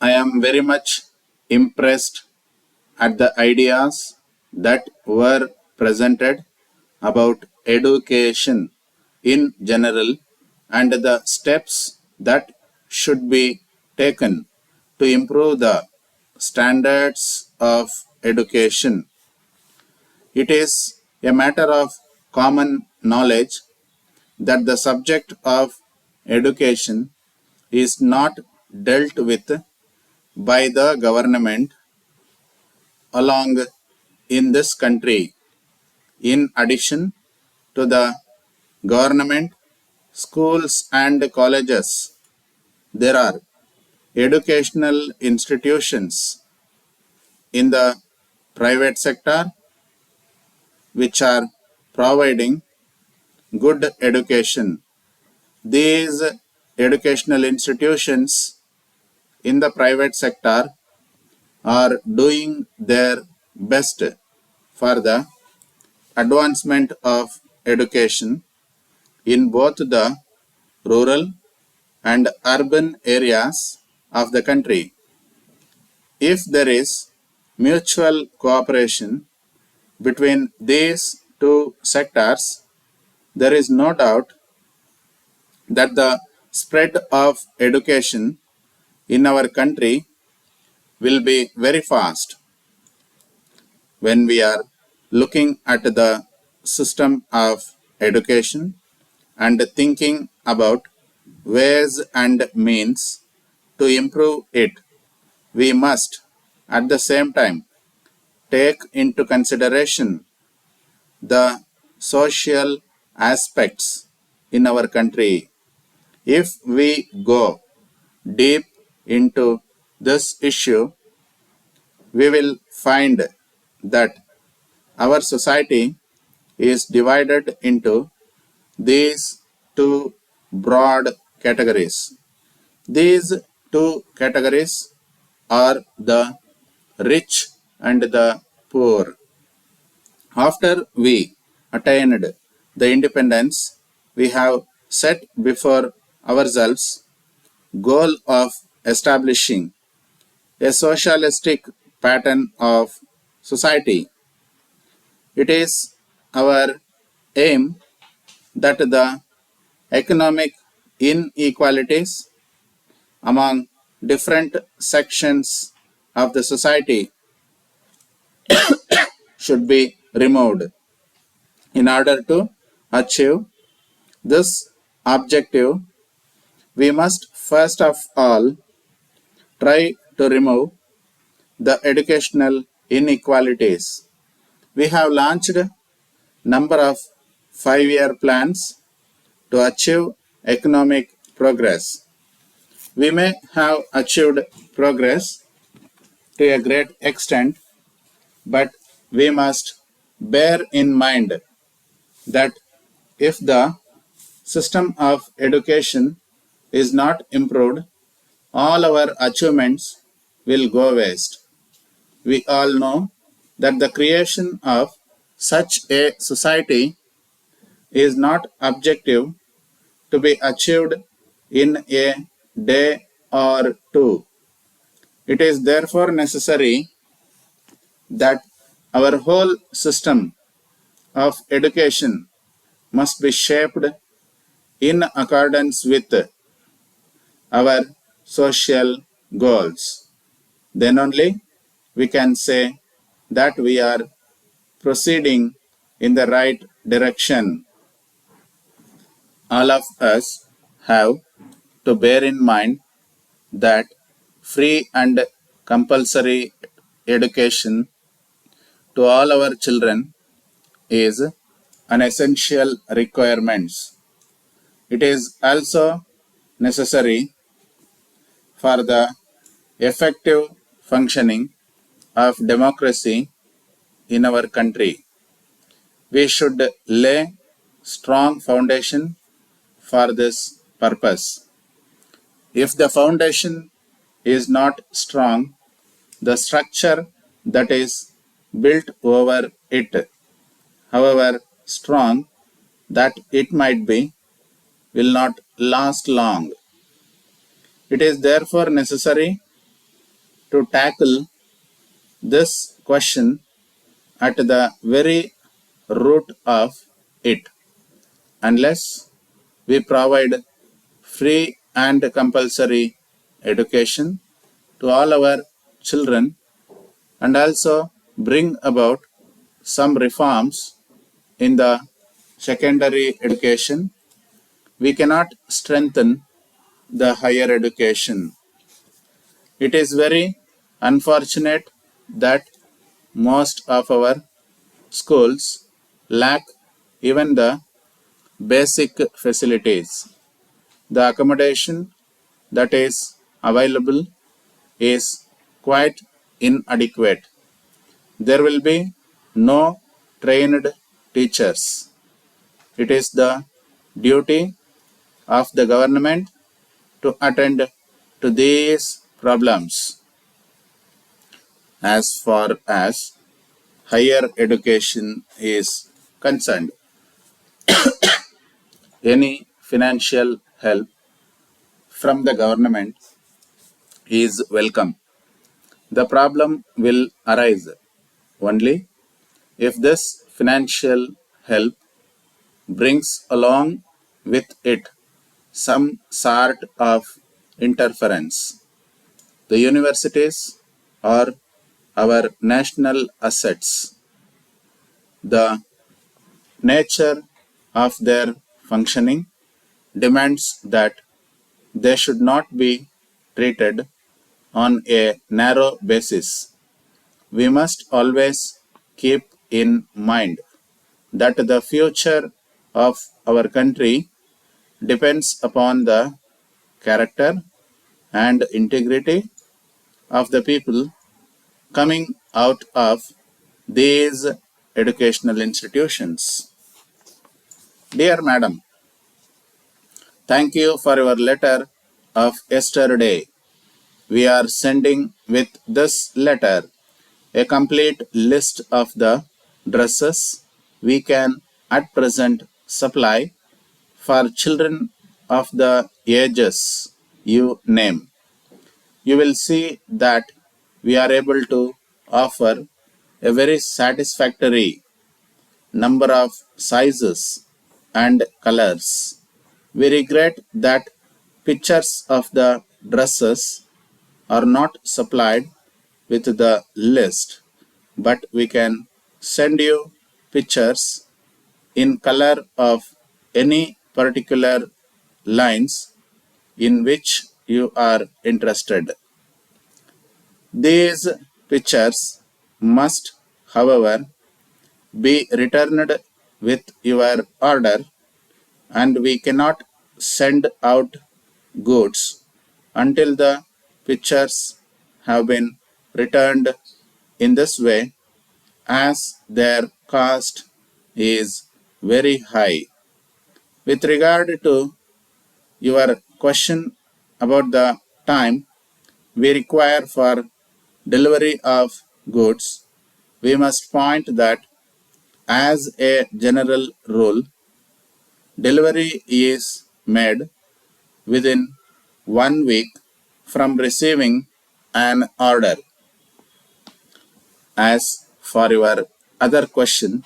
I am very much impressed at the ideas that were presented about education in general and the steps that should be taken to improve the standards of education. It is a matter of common knowledge that the subject of education is not dealt with by the government along in this country. In addition to the government, schools and colleges, there are educational institutions in the private sector which are providing good education. These educational institutions in the private sector are doing their best for the advancement of education in both the rural and urban areas of the country. If there is mutual cooperation between these two sectors, there is no doubt that the spread of education in our country will be very fast. When we are looking at the system of education and thinking about ways and means to improve it, we must at the same time take into consideration the social aspects in our country. If we go deep into this issue, we will find that our society is divided into these two broad categories. These two categories are the rich and the poor. After we attained the independence, we have set before ourselves goal of establishing a socialistic pattern of society. It is our aim that the economic inequalities among different sections of the society should be removed. In order to achieve this objective, we must first of all try to remove the educational inequalities. We have launched a number of 5-year plans to achieve economic progress. We may have achieved progress to a great extent, but we must bear in mind that if the system of education is not improved, all our achievements will go waste. We all know that the creation of such a society is not objective to be achieved in a day or two. It is therefore necessary that our whole system of education must be shaped in accordance with our social goals. Then only we can say that we are proceeding in the right direction. All of us have to bear in mind that free and compulsory education to all our children is an essential requirement. It is also necessary for the effective functioning of democracy in our country. We should lay strong foundation for this purpose. If the foundation is not strong, the structure that is built over it, however strong that it might be, will not last long. It is therefore necessary to tackle this question at the very root of it. Unless we provide free and compulsory education to all our children and also bring about some reforms in the secondary education, we cannot strengthen the higher education. It is very unfortunate that most of our schools lack even the basic facilities. The accommodation that is available is quite inadequate. There will be no trained teachers. It is the duty of the government to attend to these problems. As far as higher education is concerned, any financial help from the government is welcome. The problem will arise only if this financial help brings along with it some sort of interference. The universities are our national assets. The nature of their functioning demands that they should not be treated on a narrow basis. We must always keep in mind that the future of our country depends upon the character and integrity of the people coming out of these educational institutions. Dear Madam, thank you for your letter of yesterday. We are sending with this letter a complete list of the dresses we can at present supply for children of the ages you name. You will see that we are able to offer a very satisfactory number of sizes and colors. We regret that pictures of the dresses are not supplied with the list, but we can send you pictures in color of any particular lines in which you are interested. These pictures must, however, be returned with your order, and we cannot send out goods until the pictures have been returned in this way, as their cost is very high. With regard to your question about the time we require for delivery of goods, we must point that as a general rule, delivery is made within 1 week from receiving an order. As for your other question,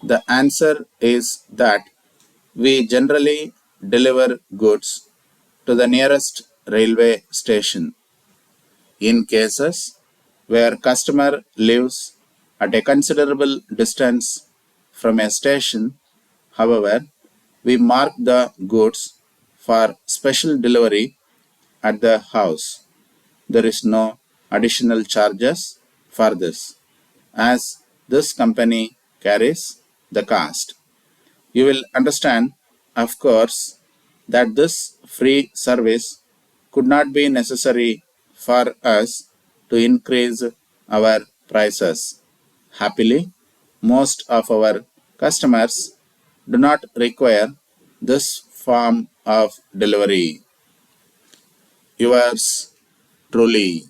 the answer is that we generally deliver goods to the nearest railway station. In cases where customer lives at a considerable distance from a station, however, we mark the goods for special delivery at the house. There is no additional charges for this, as this company carries the cost. You will understand, of course, that this free service could not be necessary for us to increase our prices. Happily, most of our customers do not require this form of delivery. Yours truly.